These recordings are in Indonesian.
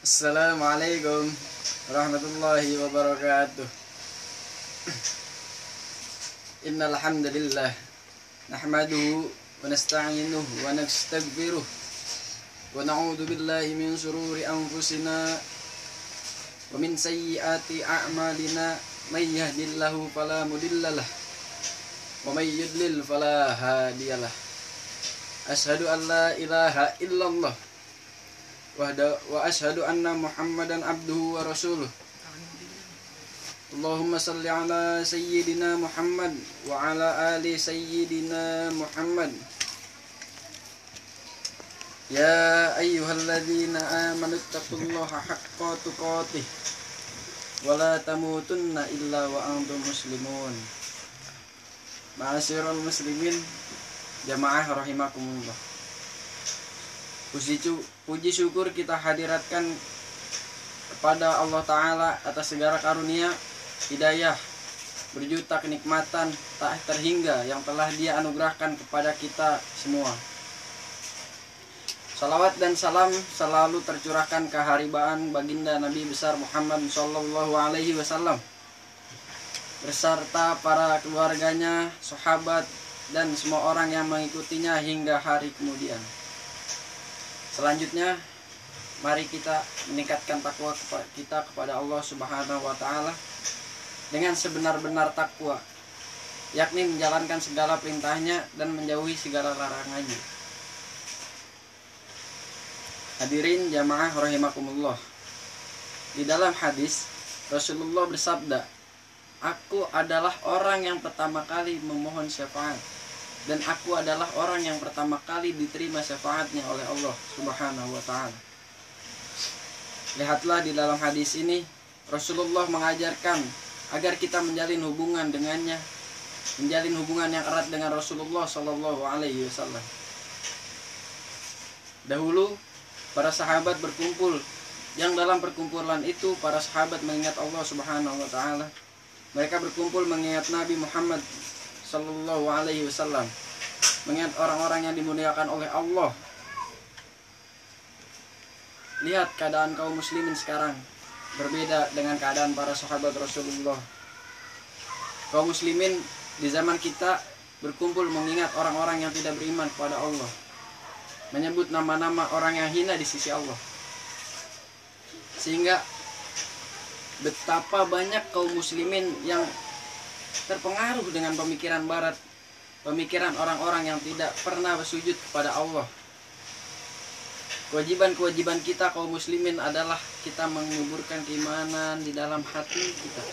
Assalamualaikum warahmatullahi wabarakatuh. Innal hamdalillah nahmaduhu wa nasta'inuhu wa nastaghfiruh wa na'udzu billahi min shururi anfusina wa min sayyiati a'malina may yahdihillahu fala mudhillalah wa may yudlil fala hadiyalah. Asyhadu an la ilaha illallah wa asyhadu anna Muhammadan abduhu wa rasuluh. Allahumma salli ala sayyidina Muhammad wa ala ali sayyidina Muhammad. Ya ayyuhalladzina amanu taqullaha haqqa tuqatih wa la tamutunna illa wa antum muslimun. Ma'asyiral muslimin, jamaah rahimakumullah. Puji syukur kita hadiratkan kepada Allah Ta'ala atas segala karunia, hidayah, berjuta kenikmatan tak terhingga yang telah Dia anugerahkan kepada kita semua. Salawat dan salam selalu tercurahkan keharibaan baginda Nabi besar Muhammad Sallallahu Alaihi Wasallam beserta para keluarganya, sahabat, dan semua orang yang mengikutinya hingga hari kemudian. Selanjutnya, mari kita meningkatkan takwa kita kepada Allah Subhanahu wa Ta'ala dengan sebenar-benar takwa, yakni menjalankan segala perintahnya dan menjauhi segala larangannya. Hadirin jamaah rahimakumullah. Di dalam hadis, Rasulullah bersabda, "Aku adalah orang yang pertama kali memohon syafaat, dan aku adalah orang yang pertama kali diterima syafaatnya oleh Allah Subhanahu wa Ta'ala." Lihatlah di dalam hadis ini, Rasulullah mengajarkan agar kita menjalin hubungan dengannya, menjalin hubungan yang erat dengan Rasulullah Sallallahu Alaihi Wasallam. Dahulu para sahabat berkumpul, yang dalam perkumpulan itu para sahabat mengingat Allah Subhanahu wa Ta'ala. Mereka berkumpul mengingat Nabi Muhammad Sallallahu Alaihi Wasallam, mengingat orang-orang yang dimuliakan oleh Allah. Lihat keadaan kaum muslimin sekarang berbeda dengan keadaan para sahabat Rasulullah. Kaum muslimin di zaman kita berkumpul mengingat orang-orang yang tidak beriman kepada Allah, menyebut nama-nama orang yang hina di sisi Allah, sehingga betapa banyak kaum muslimin yang terpengaruh dengan pemikiran barat, pemikiran orang-orang yang tidak pernah bersujud kepada Allah. Kewajiban-kewajiban kita kaum muslimin adalah kita menguburkan keimanan di dalam hati kita.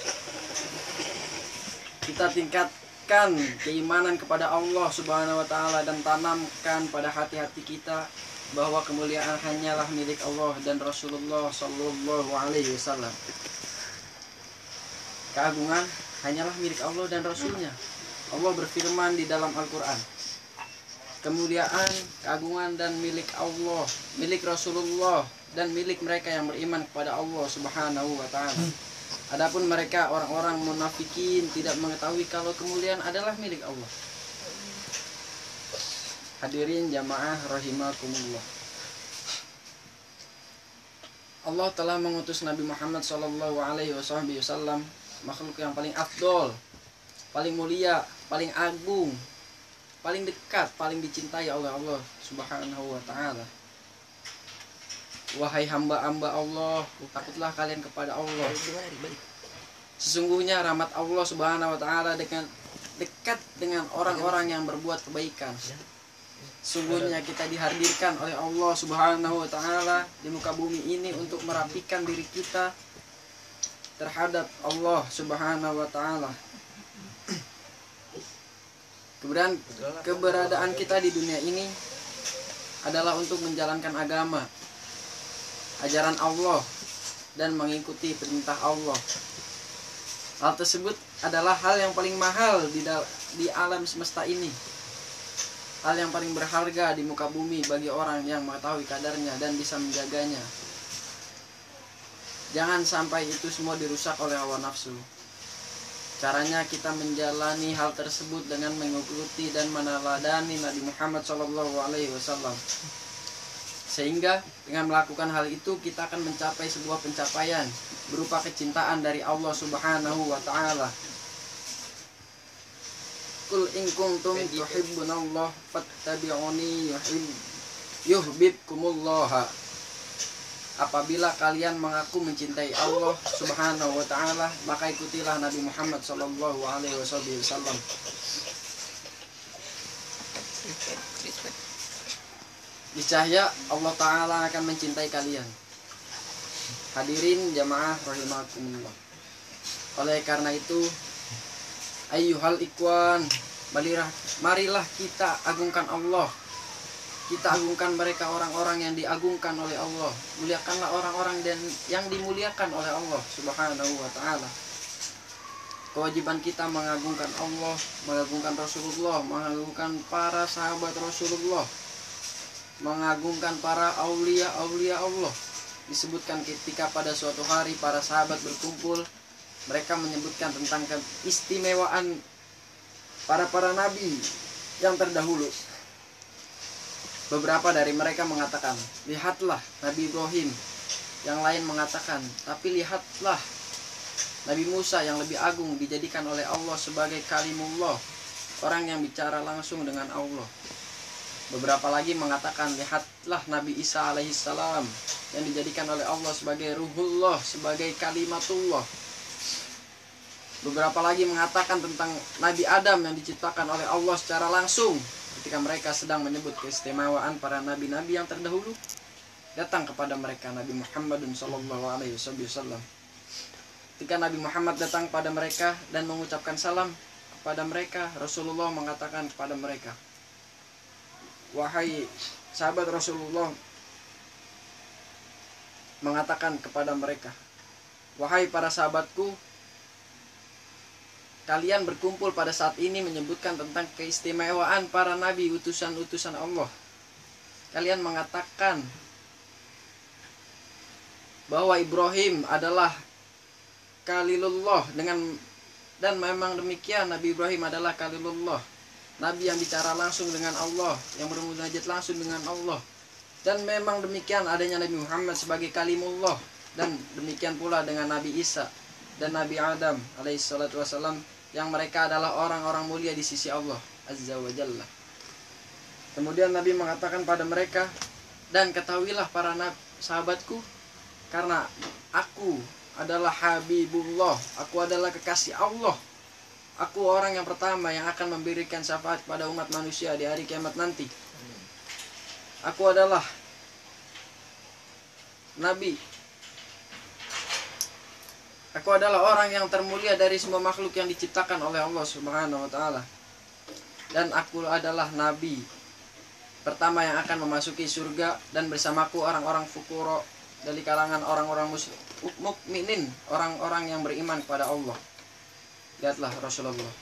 Kita tingkatkan keimanan kepada Allah Subhanahu wa Ta'ala dan tanamkan pada hati-hati kita bahwa kemuliaan hanyalah milik Allah dan Rasulullah Sallallahu Alaihi Wasallam. Keagungan hanyalah milik Allah dan Rasulnya. Allah berfirman di dalam Al-Quran, kemuliaan, keagungan dan milik Allah, milik Rasulullah, dan milik mereka yang beriman kepada Allah Subhanahu wa Ta'ala. Adapun mereka orang-orang munafikin tidak mengetahui kalau kemuliaan adalah milik Allah. Hadirin jamaah rahimakumullah. Allah telah mengutus Nabi Muhammad Sallallahu Alaihi Wasallam, makhluk yang paling afdol, paling mulia, paling agung, paling dekat, paling dicintai oleh Allah Subhanahu wa Ta'ala. Wahai hamba-hamba Allah, takutlah kalian kepada Allah. Sesungguhnya rahmat Allah Subhanahu wa Ta'ala dekat dengan orang-orang yang berbuat kebaikan. Sungguhnya kita dihadirkan oleh Allah Subhanahu wa Ta'ala di muka bumi ini untuk merapikan diri kita terhadap Allah Subhanahu wa Ta'ala. Keberadaan kita di dunia ini adalah untuk menjalankan agama, ajaran Allah, dan mengikuti perintah Allah. Hal tersebut adalah hal yang paling mahal di alam semesta ini, hal yang paling berharga di muka bumi bagi orang yang mengetahui kadarnya dan bisa menjaganya. Jangan sampai itu semua dirusak oleh hawa nafsu. Caranya kita menjalani hal tersebut dengan mengikuti dan meneladani Nabi Muhammad SAW. Sehingga dengan melakukan hal itu kita akan mencapai sebuah pencapaian berupa kecintaan dari Allah Subhanahu wa taala. Qul in kuntum tuhibbunallah fattabi'uni yuhibbukumullah. Apabila kalian mengaku mencintai Allah Subhanahu wa taala, maka ikutilah Nabi Muhammad sallallahu alaihi wasallam. Niscaya Allah taala akan mencintai kalian. Hadirin jamaah rahimakumullah. Oleh karena itu, ayyuhal ikwan, marilah kita agungkan Allah. Kita agungkan mereka orang-orang yang diagungkan oleh Allah. Muliakanlah orang-orang yang dimuliakan oleh Allah Subhanahu wa taala. Kewajiban kita mengagungkan Allah, mengagungkan Rasulullah, mengagungkan para sahabat Rasulullah, mengagungkan para aulia Allah. Disebutkan ketika pada suatu hari para sahabat berkumpul, mereka menyebutkan tentang keistimewaan para nabi yang terdahulu. Beberapa dari mereka mengatakan, lihatlah Nabi Ibrahim. Yang lain mengatakan, tapi lihatlah Nabi Musa yang lebih agung dijadikan oleh Allah sebagai kalimullah, orang yang bicara langsung dengan Allah. Beberapa lagi mengatakan, lihatlah Nabi Isa alaihissalam yang dijadikan oleh Allah sebagai ruhullah, sebagai kalimatullah. Beberapa lagi mengatakan tentang Nabi Adam yang diciptakan oleh Allah secara langsung. Ketika mereka sedang menyebut keistimewaan para nabi-nabi yang terdahulu, datang kepada mereka Nabi Muhammadun sallallahu alaihi wasallam. Ketika Nabi Muhammad datang pada mereka dan mengucapkan salam kepada mereka, Rasulullah mengatakan kepada mereka, wahai sahabat Rasulullah, mengatakan kepada mereka, wahai para sahabatku, kalian berkumpul pada saat ini menyebutkan tentang keistimewaan para nabi utusan-utusan Allah. Kalian mengatakan bahwa Ibrahim adalah Khalilullah dan memang demikian, Nabi Ibrahim adalah Khalilullah, nabi yang bicara langsung dengan Allah, yang bermunajat langsung dengan Allah. Dan memang demikian adanya Nabi Muhammad sebagai kalimullah, dan demikian pula dengan Nabi Isa dan Nabi Adam alaihissalatu wassalam, yang mereka adalah orang-orang mulia di sisi Allah azza wa jalla. Kemudian Nabi mengatakan pada mereka, dan ketahuilah para sahabatku, karena aku adalah Habibullah, aku adalah kekasih Allah, aku orang yang pertama yang akan memberikan syafaat pada umat manusia di hari kiamat nanti. Aku adalah Nabi, aku adalah orang yang termulia dari semua makhluk yang diciptakan oleh Allah Subhanahu wa taala. Dan aku adalah nabi pertama yang akan memasuki surga, dan bersamaku orang-orang fukuro dari kalangan orang-orang mukminin, orang-orang yang beriman kepada Allah. Lihatlah Rasulullah,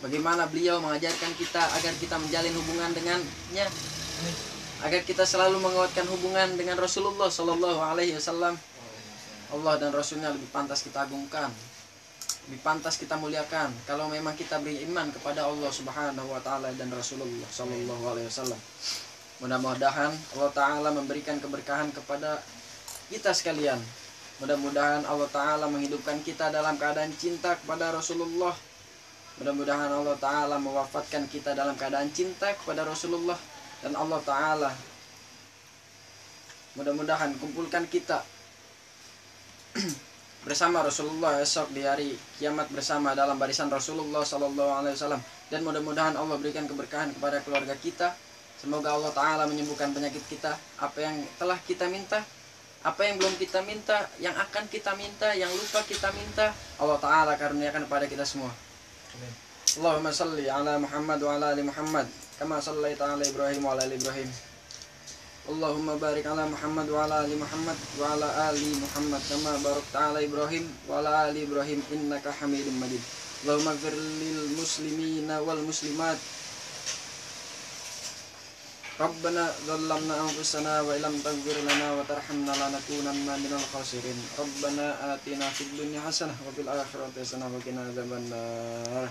bagaimana beliau mengajarkan kita agar kita menjalin hubungan dengannya, agar kita selalu menguatkan hubungan dengan Rasulullah sallallahu alaihi wasallam. Allah dan Rasulnya lebih pantas kita agungkan, lebih pantas kita muliakan kalau memang kita beriman kepada Allah Subhanahu wa taala dan Rasulullah sallallahu alaihi wasallam. Mudah-mudahan Allah taala memberikan keberkahan kepada kita sekalian. Mudah-mudahan Allah taala menghidupkan kita dalam keadaan cinta kepada Rasulullah. Mudah-mudahan Allah taala mewafatkan kita dalam keadaan cinta kepada Rasulullah, dan Allah taala mudah-mudahan kumpulkan kita bersama Rasulullah esok di hari kiamat bersama dalam barisan Rasulullah sallallahu alaihi wasallam. Dan mudah-mudahan Allah berikan keberkahan kepada keluarga kita. Semoga Allah taala menyembuhkan penyakit kita, apa yang telah kita minta, apa yang belum kita minta, yang akan kita minta, yang lupa kita minta, Allah taala karuniakan kepada kita semua. Amin. Allahumma salli ala Muhammad wa ala ali Muhammad kama sallaita ala Ibrahim wa ala ali Ibrahim. Allahumma barik ala Muhammad wa ala ali Muhammad wa ala ali Muhammad kama barakta ala Ibrahim wa ala ali Ibrahim innaka Hamidum Majid. Allahumma ighfir lil muslimina wal muslimat. Rabbana dhallamna anfusana wa illam taghfir lana wa tarhamna lanakunanna minal khasirin. Rabbana atina fid dunya hasanah wa fil akhirati hasanah wa qina adzabannar.